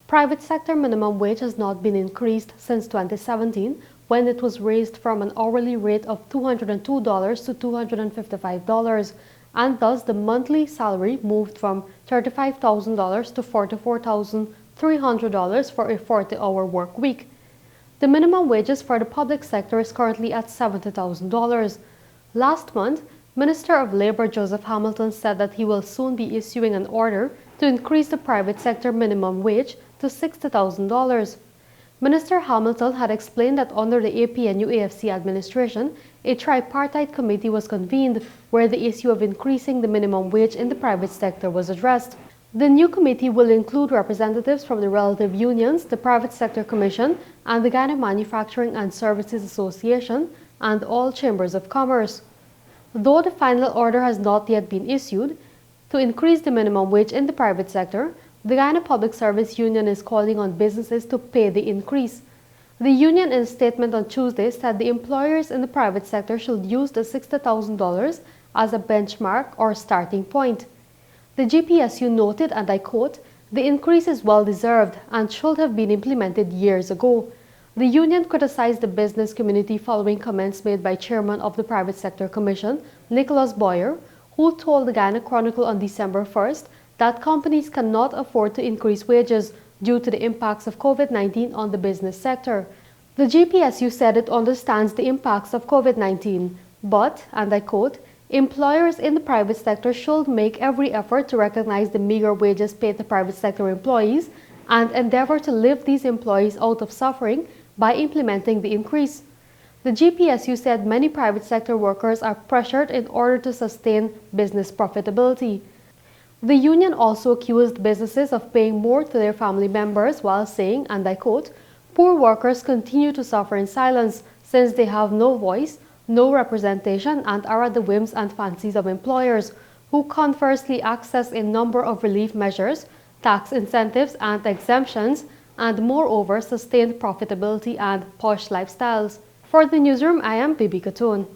Private sector minimum wage has not been increased since 2017, when it was raised from an hourly rate of $202 to $255, and thus the monthly salary moved from $35,000 to $44,300 for a 40-hour work week. The minimum wages for the public sector is currently at $70,000. Last month, Minister of Labor Joseph Hamilton said that he will soon be issuing an order to increase the private sector minimum wage to $60,000. Minister Hamilton had explained that under the APNU-AFC administration, a tripartite committee was convened where the issue of increasing the minimum wage in the private sector was addressed. The new committee will include representatives from the relative unions, the Private Sector Commission, and the Guyana Manufacturing and Services Association, and all chambers of commerce. Though the final order has not yet been issued, to increase the minimum wage in the private sector, the Guyana Public Service Union is calling on businesses to pay the increase. The union in a statement on Tuesday said the employers in the private sector should use the $60,000 as a benchmark or starting point. The Gpsu noted, and I quote, "The increase is well deserved and should have been implemented years ago." The union criticized the business community following comments made by Chairman of the Private Sector Commission, Nicholas Boyer, who told the Guyana Chronicle on December 1st that companies cannot afford to increase wages due to the impacts of COVID-19 on the business sector. The Gpsu said it understands the impacts of COVID-19, but, and I quote, "Employers in the private sector should make every effort to recognize the meager wages paid to private sector employees and endeavor to lift these employees out of suffering by implementing the increase." The Gpsu said many private sector workers are pressured in order to sustain business profitability. The union also accused businesses of paying more to their family members while saying, and I quote, "Poor workers continue to suffer in silence since they have no voice, no representation, and are at the whims and fancies of employers who conversely access a number of relief measures, tax incentives and exemptions, and moreover sustained profitability and posh lifestyles." For the newsroom, I am Bibi Katun.